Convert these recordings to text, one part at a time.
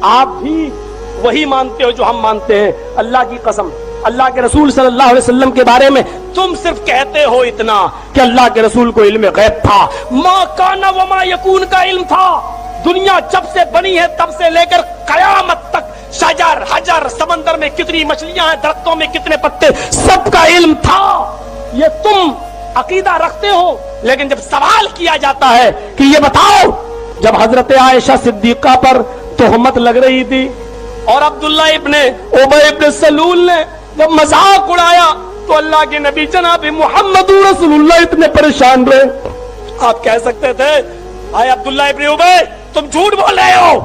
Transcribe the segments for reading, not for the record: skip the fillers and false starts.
آپ بھی وہی مانتے ہو جو ہم مانتے ہیں. اللہ کی قسم, اللہ کے رسول صلی اللہ علیہ وسلم کے بارے میں تم صرف کہتے ہو اتنا کہ اللہ کے رسول کو علم غیب تھا. ما کان وما یکون کا علم تھا. دنیا جب سے بنی ہے تب سے لے کر قیامت تک شجر حجر, سمندر میں کتنی مچھلیاں ہیں, درختوں میں کتنے پتے, سب کا علم تھا. یہ تم عقیدہ رکھتے ہو, لیکن جب سوال کیا جاتا ہے کہ یہ بتاؤ, جب حضرت عائشہ صدیقہ پر تہمت لگ رہی تھی اور عبداللہ ابن ابی ابن سلول نے جب مذاق اڑایا تو اللہ کے نبی جناب محمد رسول اللہ اتنے پریشان رہے. آپ کہہ سکتے تھے آئے عبداللہ ابن ابی تم جھوٹ بول رہے ہو,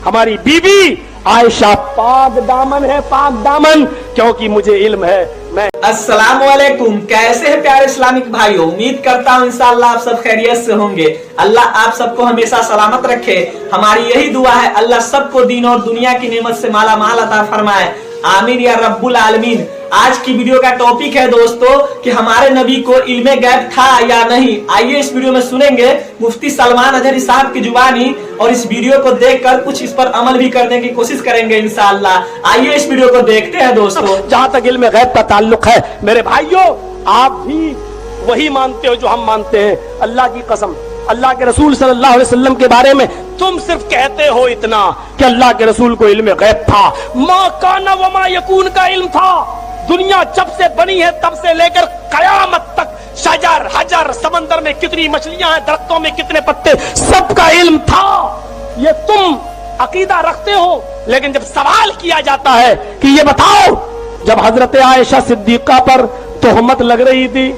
ہماری بیوی عائشہ پاک دامن ہے, پاک دامن, کیونکہ مجھے علم ہے. میں السلام علیکم, کیسے ہیں پیارے اسلامک بھائیوں؟ امید کرتا ہوں انشاءاللہ آپ سب خیریت سے ہوں گے. اللہ آپ سب کو ہمیشہ سلامت رکھے. ہماری یہی دعا ہے اللہ سب کو دین اور دنیا کی نعمت سے مالا مال عطا فرمائے, آمین یا رب العالمین. آج کی ویڈیو کا ٹاپک ہے دوستو کہ ہمارے نبی کو علم غیب تھا یا نہیں. آئیے اس ویڈیو میں سنیں گے مفتی سلمان اظہری صاحب کی زبانی, اور اس ویڈیو کو دیکھ کر کچھ اس پر عمل بھی کرنے کی کوشش کریں گے انشاءاللہ. آئیے اس ویڈیو کو دیکھتے ہیں دوستو. جہاں تک علم غیب کا تعلق ہے میرے بھائیوں, آپ بھی وہی مانتے ہو جو ہم مانتے ہیں. اللہ کی قسم, اللہ کے رسول صلی اللہ علیہ وسلم کے بارے میں تم صرف کہتے ہو اتنا کہ اللہ کے رسول کو علم غیب تھا. ما کان وما یکون کا علم تھا. دنیا جب سے بنی ہے تب سے لے کر قیامت تک شجر حجر, سمندر میں کتنی مچھلیاں ہیں, درختوں میں کتنے پتے, سب کا علم تھا. یہ تم عقیدہ رکھتے ہو, لیکن جب سوال کیا جاتا ہے کہ یہ بتاؤ, جب حضرت عائشہ صدیقہ پر تہمت لگ رہی تھی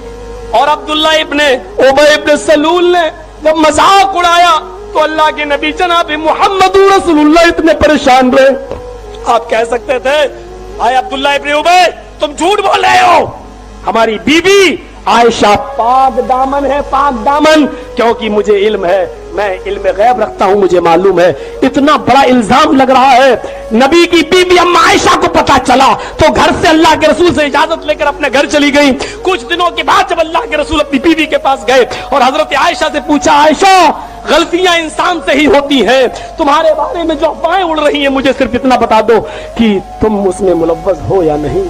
اور عبداللہ ابن ابی ابن سلول نے جب مذاق اڑایا تو اللہ کے نبی جناب محمد رسول اللہ اتنے پریشان رہے. آپ کہہ سکتے تھے آئے عبداللہ ابن ابی تم جھوٹ بول رہے ہو, ہماری بیوی عائشہ پاک دامن ہے, پاک دامن, کیونکہ مجھے علم ہے. میں علم غیب رکھتا ہوں, مجھے معلوم ہے. اتنا بڑا الزام لگ رہا ہے. نبی کی بیوی اما عائشہ کو پتا چلا تو گھر سے اللہ کے رسول سے اجازت لے کر اپنے گھر چلی گئی. کچھ دنوں کے بعد جب اللہ کے رسول اپنی بیوی کے پاس گئے اور حضرت عائشہ سے پوچھا, عائشہ غلطیاں انسان سے ہی ہوتی ہیں, تمہارے بارے میں جو افواہیں اڑ رہی ہیں مجھے صرف اتنا بتا دو کہ تم اس میں ملوث ہو یا نہیں.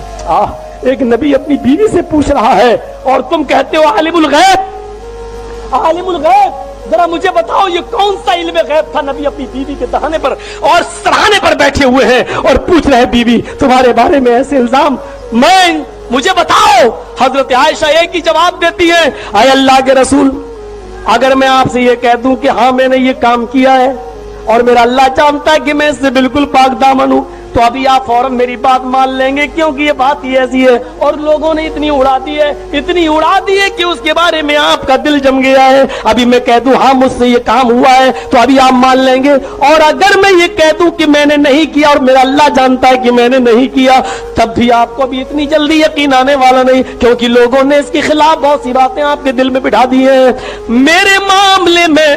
ایک نبی اپنی بیوی سے پوچھ رہا ہے اور تم کہتے ہو عالم الغیب, عالم الغیب. ذرا مجھے بتاؤ یہ کون سا علم غیب تھا؟ نبی اپنی بیوی کے دہانے پر اور سراہنے پر بیٹھے ہوئے ہیں اور پوچھ رہے بیوی تمہارے بارے میں ایسے الزام, مجھے بتاؤ. حضرت عائشہ ایک ہی جواب دیتی ہے, اے اللہ کے رسول, اگر میں آپ سے یہ کہہ دوں کہ ہاں میں نے یہ کام کیا ہے اور میرا اللہ جانتا ہے کہ میں اس سے بالکل پاک دامن ہوں, تو ابھی آپ فوراً میری بات مان لیں گے, کیونکہ یہ بات ہی ایسی ہے اور لوگوں نے اتنی اڑا دی ہے کہ اس کے بارے میں آپ کا دل جم گیا ہے. ابھی میں کہہ دوں ہاں مجھ سے یہ کام ہوا ہے تو ابھی آپ مان لیں گے, اور اگر میں یہ کہہ دوں کہ میں نے نہیں کیا اور میرا اللہ جانتا ہے کہ میں نے نہیں کیا, تب بھی آپ کو بھی اتنی جلدی یقین آنے والا نہیں, کیونکہ لوگوں نے اس کے خلاف بہت سی باتیں آپ کے دل میں بٹھا دی ہیں. میرے معاملے میں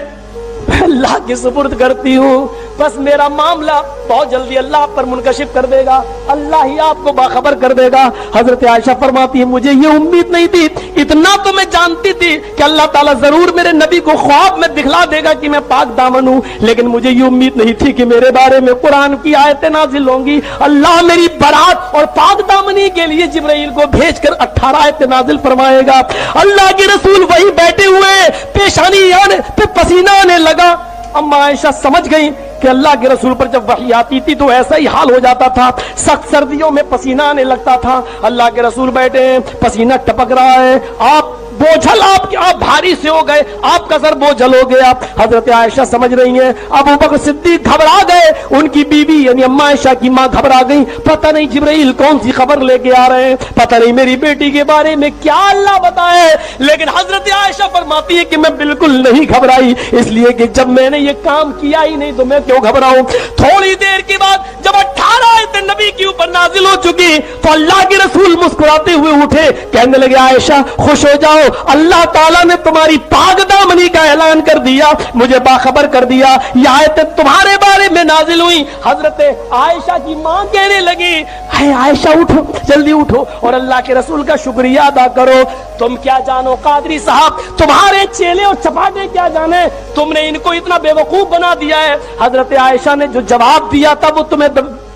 اللہ کے سپرد کرتی ہوں, بس میرا معاملہ بہت جلدی اللہ پر منکشف کر دے گا, اللہ ہی آپ کو باخبر کر دے گا. حضرت عائشہ فرماتی ہے مجھے یہ امید نہیں تھی, اتنا تو میں جانتی تھی کہ اللہ تعالیٰ ضرور میرے نبی کو خواب میں دکھلا دے گا کہ میں پاک دامن ہوں, لیکن مجھے یہ امید نہیں تھی کہ میرے بارے میں قرآن کی آیتیں نازل ہوں گی. اللہ میری برات اور پاک دامنی کے لیے جبرائیل کو بھیج کر 18 آیتیں نازل فرمائے گا. اللہ کے رسول وہی بیٹھے ہوئے, پیشانی پہ پسینہ آنے لگا. اما عائشہ سمجھ گئی کہ اللہ کے رسول پر جب وحی آتی تھی تو ایسا ہی حال ہو جاتا تھا, سخت سردیوں میں پسینہ آنے لگتا تھا. اللہ کے رسول بیٹھے ہیں, پسینہ ٹپک رہا ہے, آپ بوجھل, آپ بھاری سے ہو گئے, آپ کا سر بوجھل ہو گیا. حضرت عائشہ سمجھ رہی ہیں, ابو بکر صدیق گھبرا گئے, ان کی بیوی یعنی اما عائشہ کی ماں گھبرا گئی, پتہ نہیں جبرائیل کون سی خبر لے کے آ رہے ہیں, پتہ نہیں میری بیٹی کے بارے میں کیا اللہ بتائے. لیکن حضرت عائشہ فرماتی ہے کہ میں بالکل نہیں گھبرائی, اس لیے کہ جب میں نے یہ کام کیا ہی نہیں تو میں کیوں گھبراؤں. تھوڑی دیر کے بعد جب 18 آیتیں نبی नबी के ऊपर नाजिल हो चुकी। तो अल्लाह के रसूल मुस्कुराते हुए उठे, कहने लगे आयशा खुश हो जाओ, अल्लाह ताला ने तुम्हारी पाक दामनी का ऐलान कर दिया, मुझे बाखबर कर दिया, ये आयतें तुम्हारे बारे में नाजिल हुई। हजरत आयशा की मां कहने लगी, है आयशा उठो, जल्दी उठो और अल्लाह के रसूल का शुक्रिया अदा करो। तुम क्या जानो कादरी साहब, तुम्हारे चेले और चपाटे क्या जाने, तुमने इनको इतना बेवकूफ बना दिया है। हजरत आयशा ने जो जवाब दिया था वो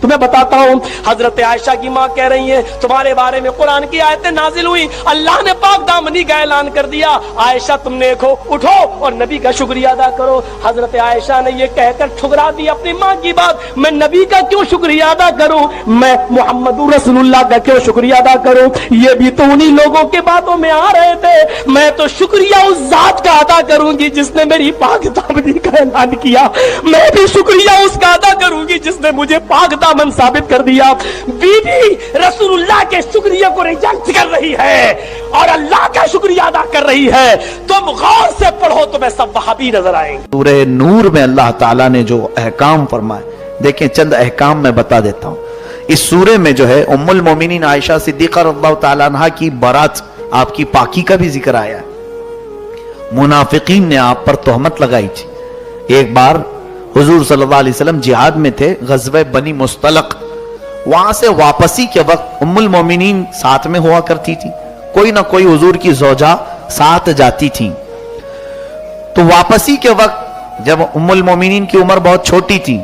तुम्हें बताता हूं। हजरत आयशा की मां कह रही है, तुम्हारे बारे में कुरान की आयतें नाजिल हुई, अल्लाह ने पाक दामनी का ऐलान कर दिया, आयशा तुम देखो उठो और नबी का शुक्रिया अदा करो। हजरत आयशा ने यह कहकर ठुकरा दी अपनी मां की बात, मैं नबी का क्यों शुक्रिया अदा करूं, मैं मोहम्मद रसूलुल्लाह का क्यों शुक्रिया अदा करूं, ये भी तो उन्हीं लोगों के बातों में आ रहे थे। मैं तो शुक्रिया उस जात का अदा करूंगी जिसने मेरी पाक दामनी का ऐलान किया, मैं भी शुक्रिया उसका अदा करूंगी जिसने मुझे पाक दामन साबित कर दिया। बीबी रसूलुल्लाह के शुक्रिया को रिजेक्ट कर रही है और अल्लाह का शुक्रिया अदा कर रही है। तुम गौर से पढ़ो, तुम्हें सब वहाबी नजर आएंगे। सूरह नूर में अल्लाह ताला ने जो अहकाम फरमाए, देखें चंद अहकाम मैं बता देता हूं। इस सूरे में जो है उम्मुल मोमिनीन आयशा सिद्दीक़ा रज़ियल्लाहु ताला अन्हा की बारात, आपकी पाकी का भी जिक्र आया है। मुनाफिकीन ने आप पर तोहमत लगाई थी। एक बार हुजूर सल्लल्लाहु अलैहि वसल्लम जिहाद में थे, ग़ज़वे बनी मुस्तलक, वहां से वापसी के वक्त उम्मुल मोमिनीन साथ में हुआ करती थी, कोई ना कोई हुजूर की ज़ौजा साथ जाती थी। तो वापसी के वक्त जब उम्मुल मोमिनीन की उम्र बहुत छोटी थी,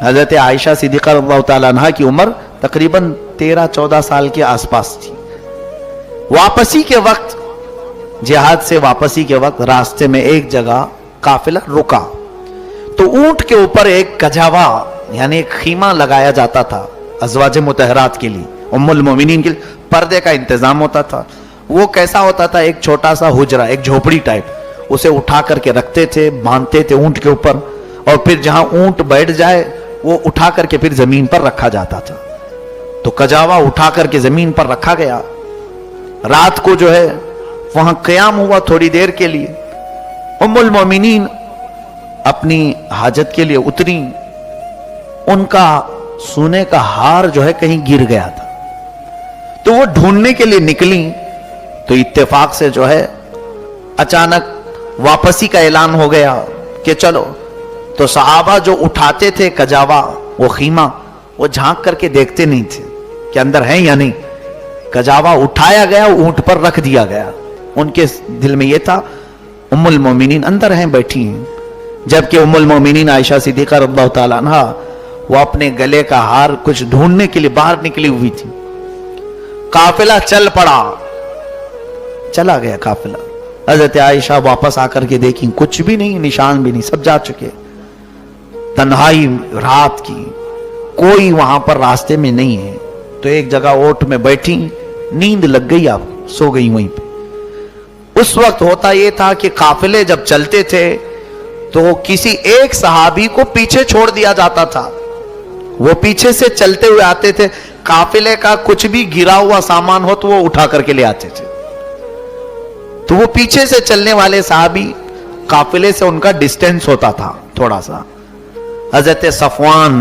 हजरत आयशा सिद्दीक़ा रज़ियल्लाहु ताला अन्हा की उम्र तकरीबन 13-14 साल के आसपास थी। वापसी के वक्त, जिहाद से वापसी के वक्त रास्ते में एक जगह काफिला रुका, तो ऊंट के ऊपर एक कजावा यानी एक खीमा लगाया जाता था अज़वाज मुतहरात के लिए, उम्मुल मोमिनीन के लिए पर्दे का इंतजाम होता था। वो कैसा होता था, एक छोटा सा हुजरा, एक झोपड़ी टाइप, उसे उठा करके रखते थे, बांधते थे ऊंट के ऊपर, और फिर जहां ऊंट बैठ जाए वो उठा करके फिर जमीन पर रखा जाता था। तो कजावा उठा करके जमीन पर रखा गया। रात को जो है वहां क़याम हुआ थोड़ी देर के लिए। उम्मुल मोमिनीन अपनी हाजत के लिए उतरी, उनका सोने का हार जो है कहीं गिर गया था, तो वो ढूंढने के लिए निकली। तो इत्तेफाक से जो है अचानक वापसी का ऐलान हो गया कि चलो। तो सहाबा जो उठाते थे कजावा, वो खीमा, वो झांक करके देखते नहीं थे कि अंदर है या नहीं। कजावा उठाया गया, ऊंट पर रख दिया गया। उनके दिल में यह था उम्मुल मोमिनीन अंदर हैं, बैठी हैं। जबकि उम्मुल मोमिनीन आयशा सिद्दीक़ा रज़ियल्लाहु ताला अन्हा वो अपने गले का हार कुछ ढूंढने के लिए बाहर निकली हुई थी। काफिला चल पड़ा, चला गया काफिला। हजरत आयशा वापस आकर के देखी, कुछ भी नहीं, निशान भी नहीं, सब जा चुके। तन्हाई रात की, कोई वहां पर रास्ते में नहीं है। तो एक जगह ओट में बैठी, नींद लग गई, आप सो गई वहीं पे। उस वक्त होता यह था कि काफिले जब चलते थे तो किसी एक सहाबी को पीछे छोड़ दिया जाता था। वो पीछे से चलते हुए आते थे, काफिले का कुछ भी गिरा हुआ सामान हो तो वो उठा करके ले आते थे। तो वो पीछे से चलने वाले सहाबी, काफिले से उनका डिस्टेंस होता था थोड़ा सा। हजरत सफवान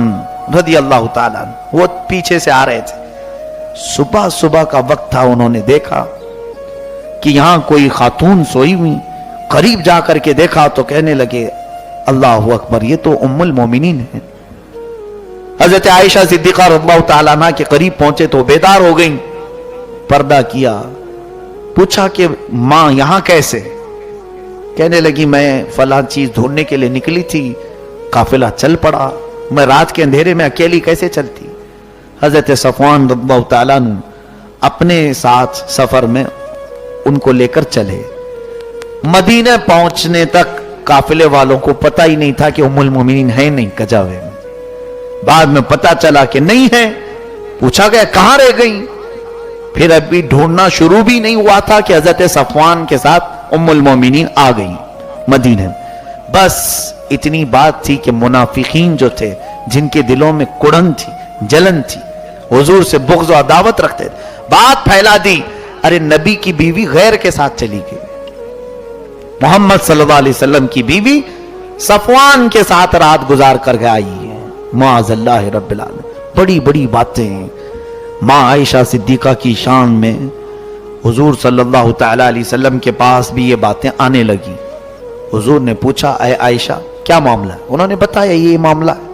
रज़ियल्लाहु ताला वो पीछे से आ रहे थे। सुबह सुबह का वक्त था, उन्होंने देखा कि यहां कोई खातून सोई हुई। करीब जाकर के देखा तो कहने लगे अल्लाहु अकबर, ये तो उम्मुल मोमिनीन है। हजरत आयशा सिद्दीक़ा रज़ियल्लाहु ताला अन्हा के करीब पहुंचे तो बेदार हो गई। पर्दा किया, पूछा कि मां यहां कैसे? कहने लगी मैं फलां चीज ढूंढने के लिए निकली थी, काफिला चल पड़ा, मैं रात के अंधेरे में अकेली कैसे चलती? हजरत सफवान रज़ियल्लाहु ताला अन्हु अपने साथ सफर में उनको लेकर चले। मदीने पहुंचने तक काफिले वालों को पता ही नहीं था कि उम्मुल मोमिनीन है नहीं कजावे में। बाद में पता चला कि नहीं है। पूछा गया कहां रह गई? फिर अभी ढूंढना शुरू भी नहीं हुआ था कि हजरत सफवान के साथ उम्मुल मोमिनीन आ गई मदीने में। बस इतनी बात थी कि मुनाफिकीन जो थे, जिनके दिलों में कुड़न थी, जलन थी, हुजूर से बुग़्ज़ और अदावत रखते थे, बात फैला दी, अरे नबी की बीवी गैर के साथ चली गई। मोहम्मद सल्लल्लाहु अलैहि वसल्लम की बीवी सफवान के साथ रात गुजार कर आई है। माअज़ल्लाह रब्बिल आलमीन। बड़ी बड़ी बातें माँ आयशा सिद्दीका की शान में हुजूर सल्लल्लाहु तआला अलैहि वसल्लम के पास भी ये बातें आने लगी। हुजूर ने पूछा, ऐ आयशा क्या मामला है? उन्होंने बताया ये मामला है।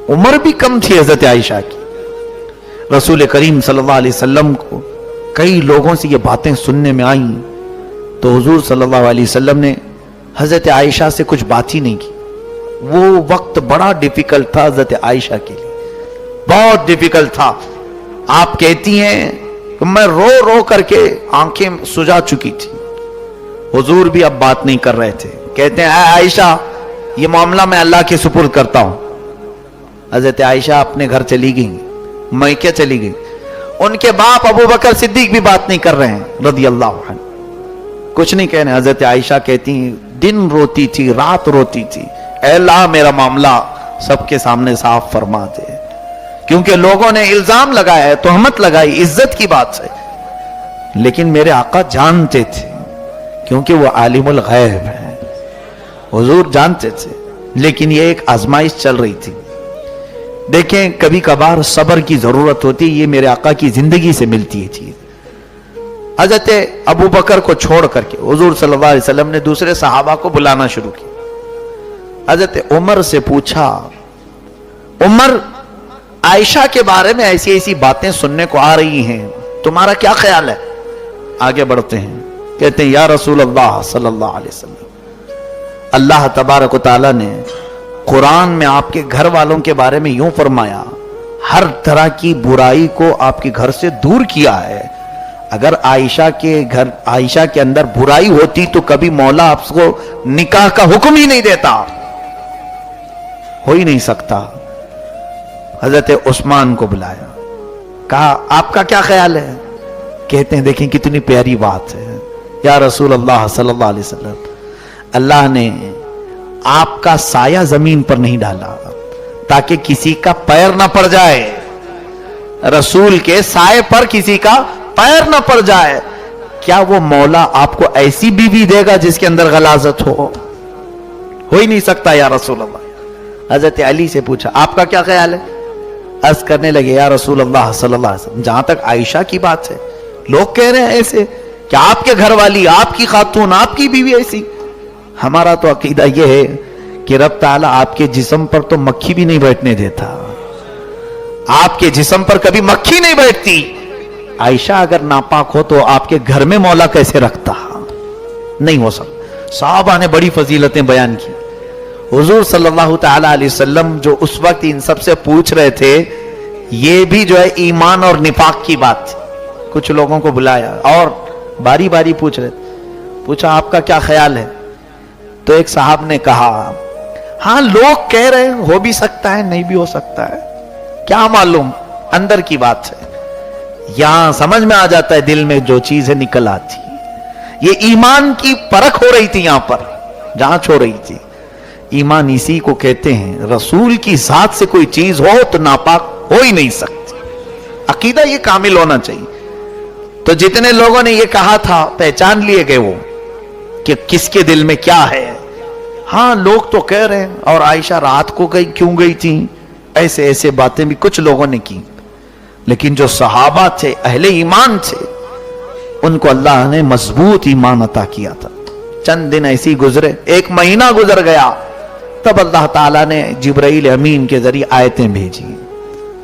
उम्र भी कम थी हजरत आयशा की। रसूल करीम सल्लल्लाहु अलैहि वसल्लम को कई लोगों से ये बातें सुनने में आई तो हुजूर सल्लल्लाहु अलैहि वसल्लम ने हजरत आयशा से कुछ बात ही नहीं की। वो वक्त बड़ा डिफिकल्ट था हजरत आयशा के लिए, बहुत डिफिकल्ट था। आप कहती हैं कि मैं रो रो करके आंखें सुजा चुकी थी। हुजूर भी अब बात नहीं कर रहे थे। कहते हैं, आयशा ये मामला मैं अल्लाह के सुपुर्द करता हूं। हजरत आयशा अपने घर चली गई, मैके चली गई। उनके बाप अबू बकर सिद्दीक भी बात नहीं कर रहे हैं रज़ी अल्लाह अन्हु, कुछ नहीं कह रहे। हजरत आयशा कहती दिन रोती थी, रात रोती थी, ऐ अल्लाह मेरा मामला सबके सामने साफ फरमा दे, क्योंकि लोगों ने इल्जाम लगाया है, तोहमत लगाई इज्जत की बात से। लेकिन मेरे आका जानते थे, क्योंकि वो आलिमुल गैब है, हुजूर जानते थे। लेकिन ये एक आजमाइश चल रही थी। देखें कभी कभार सब्र की जरूरत होती है, ये मेरे आका की जिंदगी से मिलती है चीज। हजरत अबू बकर को छोड़ करके हुजूर सल्लल्लाहु अलैहि वसल्लम ने दूसरे सहाबा को बुलाना शुरू किया। हजरत उमर से पूछा, उमर आयशा के बारे में ऐसी ऐसी बातें सुनने को आ रही हैं, तुम्हारा क्या ख्याल है? आगे बढ़ते हैं, कहते हैं या रसूल अल्लाह सल्लल्लाहु अलैहि वसल्लम, अल्लाह तबारक व तआला ने कुरान में आपके घर वालों के बारे में यूं फरमाया, हर तरह की बुराई को आपके घर से दूर किया है। अगर आयशा के अंदर बुराई होती तो कभी मौला आपको निकाह का हुक्म ही नहीं देता, हो ही नहीं सकता। हजरत उस्मान को बुलाया, कहा आपका क्या ख्याल है? कहते हैं देखें कितनी प्यारी बात है, या रसूल अल्लाह सल्लल्लाहु अलैहि वसल्लम, अल्लाह ने आपका साया जमीन पर नहीं डाला ताकि किसी का पैर ना पड़ जाए, रसूल के साए पर किसी का पैर ना पड़ जाए। क्या वो मौला आपको ऐसी बीवी देगा जिसके अंदर गलाजत हो ही नहीं सकता या रसूल अल्लाह। हजरत अली से पूछा, आपका क्या ख्याल है? अर्ज करने लगे, या रसूल अल्लाह सल्लल्लाहु अलैहि वसल्लम, जहां तक आयशा की बात है, लोग कह रहे हैं ऐसे कि आपके घर वाली, आपकी खातून, आपकी बीवी ऐसी। हमारा तो अकीदा यह है कि रब ताला आपके जिस्म पर तो मक्खी भी नहीं बैठने देता, आपके जिस्म पर कभी मक्खी नहीं बैठती। आयशा अगर नापाक हो तो आपके घर में मौला कैसे रखता? नहीं हो सकता। साहबा ने बड़ी फजीलतें बयान की। हुजूर सल्लल्लाहु तआला अलैहि वसल्लम जो उस वक्त इन सब से पूछ रहे थे, ये भी जो है ईमान और निफाक की बात थी। कुछ लोगों को बुलाया और बारी बारी पूछ रहे थे। पूछा आपका क्या ख्याल है? तो एक साहब ने कहा, हाँ लोग कह रहे हैं, हो भी सकता है नहीं भी हो सकता है, क्या मालूम, अंदर की बात है। यहां समझ में आ जाता है, दिल में जो चीज है निकल आती। ये ईमान की परख हो रही थी, यहां पर जांच हो रही थी। ईमान इसी को कहते हैं, रसूल की जात से कोई चीज हो तो नापाक हो ही नहीं सकती। अकीदा ये कामिल होना चाहिए। तो जितने लोगों ने ये कहा था, पहचान लिए गए वो कि किसके दिल में क्या है। हाँ लोग तो कह रहे हैं, और आयशा रात को क्यों गई थी, ऐसे ऐसे बातें भी कुछ लोगों ने की। लेकिन जो सहाबा थे, अहले ईमान थे, उनको अल्लाह ने मजबूत ईमान अता किया था। चंद दिन ऐसे ही गुजरे, एक महीना गुजर गया, तब अल्लाह ताला ने जिब्राइल अमीन के जरिए आयतें भेजी।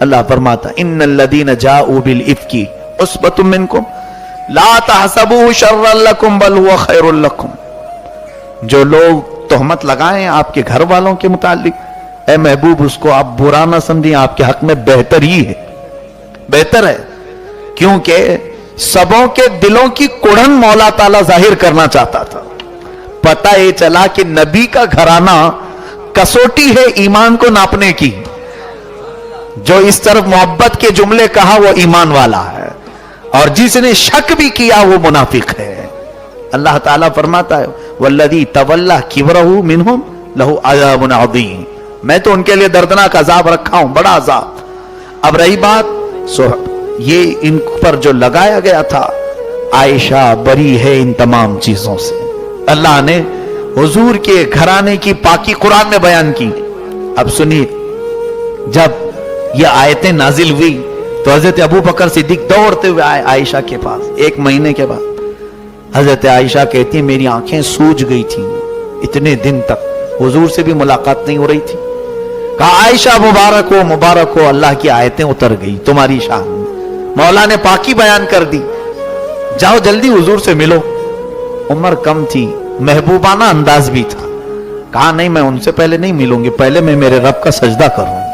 अल्लाह फरमाता, इन्नल लदीन जाऊ बिल इफ्की उस्बतुम मिनकुम ला तहसबू शर्रन लकुम बल हुवा खैरुल लकुम। जो लोग तोहमत लगाएं आपके घर वालों के मुतालिक, ए महबूब उसको आप बुरा ना समझें, आपके हक में बेहतर ही है, बेहतर है। क्योंकि सबों के दिलों की कुड़न मौला ताला जाहिर करना चाहता था। पता ये चला कि नबी का घराना कसौटी है ईमान को नापने की। जो इस तरफ मोहब्बत के जुमले कहा वो ईमान वाला है, और जिसने शक भी किया वो मुनाफिक है। अल्लाह ताला फरमाता है, वल्लदी तवल्ला किबरहु मिनहुम लहु अज़ाबुन अज़ीम, मैं तो उनके लिए दर्दनाक अजाब रखा हूं, बड़ा अजाब। अब रही बात, ये इन पर जो लगाया गया था, आयशा बरी है इन तमाम चीजों से। अल्लाह ने हुजूर के घराने की पाकी कुरान में बयान की। अब सुनिए, जब ये आयतें नाजिल हुई तो हजरत अबू बकर सिद्दीक दौड़ते हुए आए आयशा के पास। 1 महीने के बाद हजरत आयशा कहती है मेरी आंखें सूज गई थी, इतने दिन तक हुजूर से भी मुलाकात नहीं हो रही थी। कहा आयशा मुबारक हो, अल्लाह की आयतें उतर गई तुम्हारी शान में, मौला ने पाकी बयान कर दी, जाओ जल्दी हुजूर से मिलो। उम्र कम थी, महबूबाना अंदाज भी था। कहा नहीं मैं उनसे पहले नहीं मिलूंगी, पहले मैं मेरे रब का सजदा करूंगी।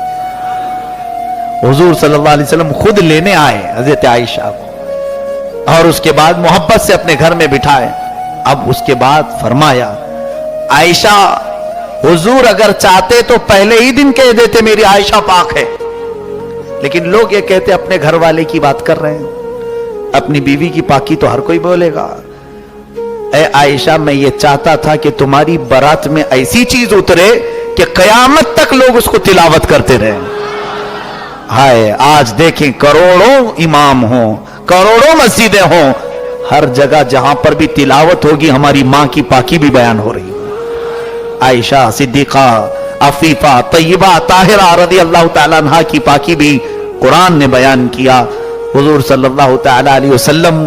हुजूर सल्लल्लाहु अलैहि वसल्लम खुद लेने आए हजरत आयशा को और उसके बाद मोहब्बत से अपने घर में बिठाए। अब उसके बाद फरमाया आयशा हुजूर अगर चाहते तो पहले ही दिन कह देते मेरी आयशा पाक है, लेकिन लोग ये कहते अपने घर वाले की बात कर रहे हैं, अपनी बीवी की पाकी तो हर कोई बोलेगा। ऐ आयशा मैं ये चाहता था कि तुम्हारी बारात में ऐसी चीज उतरे कि कयामत तक लोग उसको तिलावत करते रहे। हाय आज देखें करोड़ों इमाम हो, करोड़ों मस्जिदें हो, हर जगह जहां पर भी तिलावत होगी हमारी मां की पाकी भी बयान हो रही है। आयशा सिद्दीका अफीफा तय्यबा ताहिरा रज़ी अल्लाह तआला अन्हा की पाकी भी कुरान ने बयान किया। हुजूर सल्लल्लाहु तआला अलैहि वसल्लम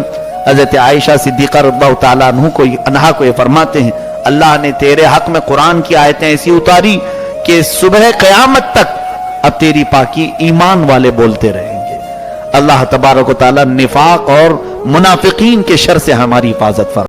हजरत आयशा सिद्दीका रज़ियल्लाहु तआला अन्हा को ये फरमाते हैं अल्लाह ने तेरे हक में कुरान की आयतें ऐसी उतारी कि सुबह क़यामत तक अब तेरी पाकी ईमान वाले बोलते रहेंगे। अल्लाह तबारक व तआला निफाक और मुनाफिकीन के शर से हमारी हिफाजत फरमाए।